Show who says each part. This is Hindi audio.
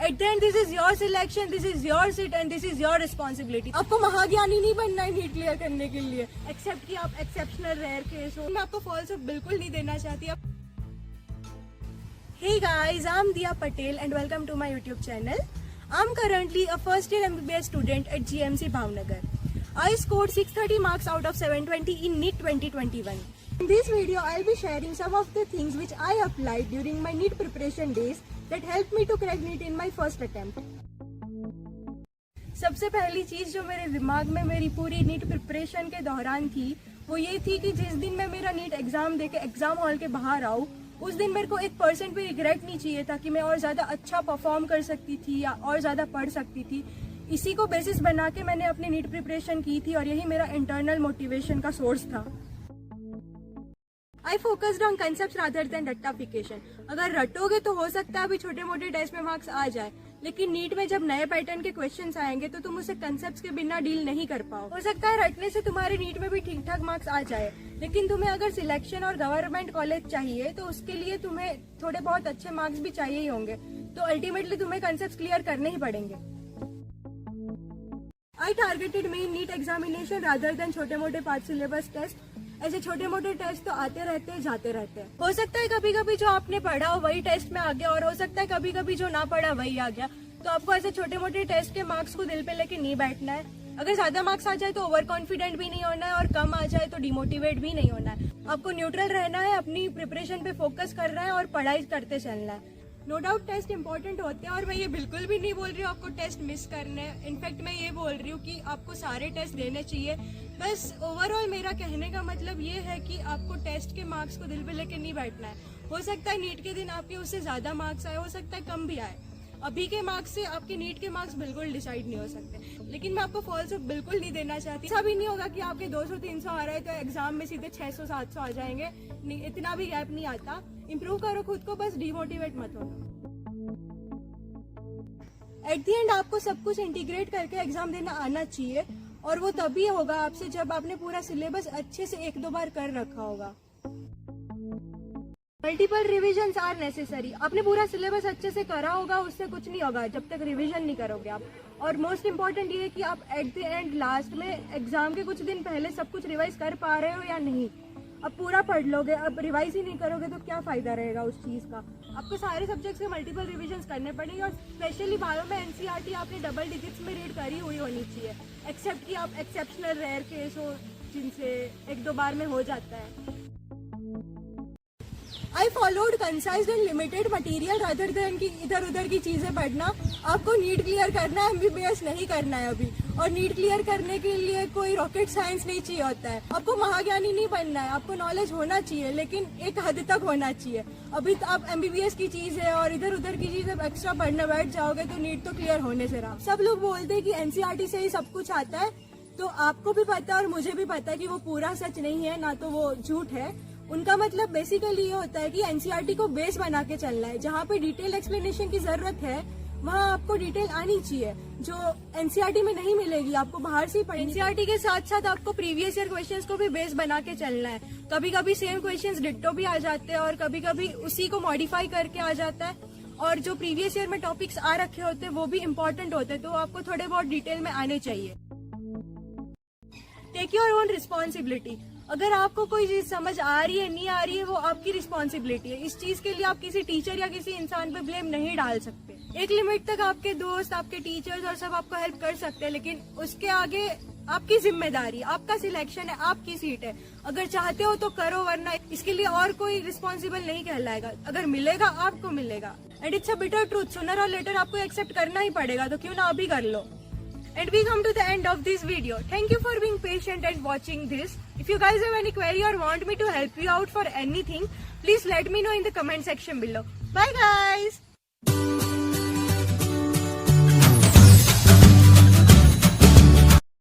Speaker 1: At the end, this is your selection, this is your seat and this is your responsibility. आपको महाज्ञानी नहीं बनना है नीट क्लियर करने के लिए, एक्सेप्ट कि आप एक्सेप्शनल रेयर केस हो। मैं आपको फॉल्स बिल्कुल नहीं देना चाहती। Hey guys, I'm Diya Patel and welcome to my YouTube channel. I'm currently a first year MBBS student at GMC Bhavnagar. I scored 630 marks out of 720 in NEET 2021. In this video, I'll be sharing some of the things which I applied during my NEET preparation days that helped me to crack NEET in my first attempt. सबसे पहली चीज जो मेरे दिमाग में मेरी पूरी नीट प्रिपरेशन के दौरान थी वो ये थी कि जिस दिन मैं मेरा नीट एग्जाम देके एग्जाम हॉल के बाहर आऊँ उस दिन मेरे को 1% भी रिग्रेट नहीं चाहिए था कि मैं और ज्यादा अच्छा परफॉर्म कर सकती थी या और ज्यादा पढ़ सकती थी। इसी को बेसिस बना के मैंने अपनी नीट प्रिपरेशन की थी और यही मेरा इंटरनल मोटिवेशन का सोर्स था। I focused on concepts rather than रट्टाफिकेशन। अगर रटोगे तो हो सकता है अभी छोटे मोटे टेस्ट में मार्क्स आ जाए, लेकिन नीट में जब नए पैटर्न के क्वेश्चंस आएंगे तो तुम उसे कंसेप्ट्स के बिना डील नहीं कर पाओ। हो सकता है रटने से तुम्हारे नीट में भी ठीक ठाक मार्क्स आ जाए, लेकिन तुम्हें अगर सिलेक्शन और गवर्नमेंट कॉलेज चाहिए तो उसके लिए तुम्हें थोड़े बहुत अच्छे मार्क्स भी चाहिए ही होंगे, तो अल्टीमेटली तुम्हें कंसेप्ट्स क्लियर करने ही पड़ेंगे। I targeted main NEET examination rather than छोटे मोटे पार्ट सिलेबस टेस्ट। ऐसे छोटे मोटे टेस्ट तो आते रहते हैं जाते रहते हैं। हो सकता है कभी कभी जो आपने पढ़ा हो वही टेस्ट में आ गया और हो सकता है कभी कभी जो ना पढ़ा वही आ गया, तो आपको ऐसे छोटे मोटे टेस्ट के मार्क्स को दिल पे लेके नहीं बैठना है। अगर ज्यादा मार्क्स आ जाए तो ओवर कॉन्फिडेंट भी नहीं होना है और कम आ जाए तो डिमोटिवेट भी नहीं होना है। आपको न्यूट्रल रहना है, अपनी प्रिपरेशन पे फोकस करना है और पढ़ाई करते चलना है। नो डाउट टेस्ट इंपॉर्टेंट होते हैं और मैं ये बिल्कुल भी नहीं बोल रही हूँ आपको टेस्ट मिस करने हैं। इनफैक्ट मैं ये बोल रही हूँ कि आपको सारे टेस्ट देने चाहिए। बस ओवरऑल मेरा कहने का मतलब ये है कि आपको टेस्ट के मार्क्स को दिल पे लेके नहीं बैठना है। हो सकता है नीट के दिन आपके उससे ज्यादा मार्क्स आए, हो सकता है कम भी आए। अभी के मार्क्स से आपके नीट के मार्क्स बिल्कुल डिसाइड नहीं हो सकते, लेकिन मैं आपको फॉल्स बिल्कुल नहीं देना चाहती। ऐसा भी नहीं होगा कि आपके 200-300 आ रहे हैं तो एग्जाम में सीधे 600-700 आ जाएंगे, इतना भी गैप नहीं आता। इम्प्रूव करो खुद को, बस डिमोटिवेट मत हो। एट दी एंड आपको सब कुछ इंटीग्रेट करके एग्जाम देना आना चाहिए और वो तभी होगा आपसे जब आपने पूरा सिलेबस अच्छे से 1-2 बार कर रखा होगा। Multiple revisions are necessary. आपने पूरा सिलेबस अच्छे से करा होगा, उससे कुछ नहीं होगा जब तक रिवीजन नहीं करोगे आप। और मोस्ट इम्पोर्टेंट ये है कि आप एट द एंड लास्ट में एग्जाम के कुछ दिन पहले सब कुछ रिवाइज कर पा रहे हो या नहीं। अब पूरा पढ़ लोगे, अब रिवाइज ही नहीं करोगे तो क्या फायदा रहेगा उस चीज का। आपको सारे सब्जेक्ट्स के मल्टीपल रिविजन्स करने पड़ेंगे और स्पेशली बायो में एनसीईआरटी आपने डबल डिजिट्स में रीड करी हुई होनी चाहिए, एक्सेप्ट कि आप एक्सेप्शनल रेयर केस हो जिनसे 1-2 बार में हो जाता है। I followed concise and limited material rather than कि इधर उधर की चीजें पढ़ना। आपको नीट क्लियर करना है, MBBS नहीं करना है अभी। और नीट क्लियर करने के लिए कोई रॉकेट साइंस नहीं चाहिए होता है। आपको महाज्ञानी नहीं बनना है, आपको नॉलेज होना चाहिए लेकिन एक हद तक होना चाहिए। अभी तो आप MBBS की चीज है और इधर उधर की चीज एक्स्ट्रा पढ़ने बैठ जाओगे तो नीट तो क्लियर होने से रहा। सब लोग बोलते हैं कि NCERT से ही सब कुछ आता है, तो आपको भी पता है और मुझे भी पता है कि वो पूरा सच नहीं है, ना तो वो झूठ है। उनका मतलब बेसिकली ये होता है कि एनसीईआरटी को बेस बना के चलना है। जहाँ पे डिटेल एक्सप्लेनेशन की जरूरत है वहाँ आपको डिटेल आनी चाहिए, जो एनसीईआरटी में नहीं मिलेगी, आपको बाहर से ही पढ़नी। एनसीईआरटी के साथ साथ आपको प्रीवियस ईयर क्वेश्चंस को भी बेस बना के चलना है। कभी कभी सेम क्वेश्चंस डिट्टो भी आ जाते हैं और कभी कभी उसी को मॉडिफाई करके आ जाता है, और जो प्रीवियस ईयर में टॉपिक्स आ रखे होते हैं वो भी इम्पोर्टेंट होते हैं, तो आपको थोड़े बहुत डिटेल में आने चाहिए। Take your own responsibility. अगर आपको कोई चीज समझ आ रही है नहीं आ रही है वो आपकी रिस्पॉन्सिबिलिटी है। इस चीज के लिए आप किसी टीचर या किसी इंसान पे ब्लेम नहीं डाल सकते। एक लिमिट तक आपके दोस्त, आपके टीचर्स और सब आपको हेल्प कर सकते हैं, लेकिन उसके आगे आपकी जिम्मेदारी, आपका सिलेक्शन है, आपकी सीट है। अगर चाहते हो तो करो, वरना इसके लिए और कोई रिस्पॉन्सिबल नहीं कहलाएगा। अगर मिलेगा आपको मिलेगा, and it's a bitter truth. Sooner और लेटर आपको एक्सेप्ट करना ही पड़ेगा, तो क्यों ना अभी कर लो। And we come to the end of this video. Thank you for being patient and watching this. If you guys have any query or want me to help you out for anything, please let me know in the comment section below. Bye guys!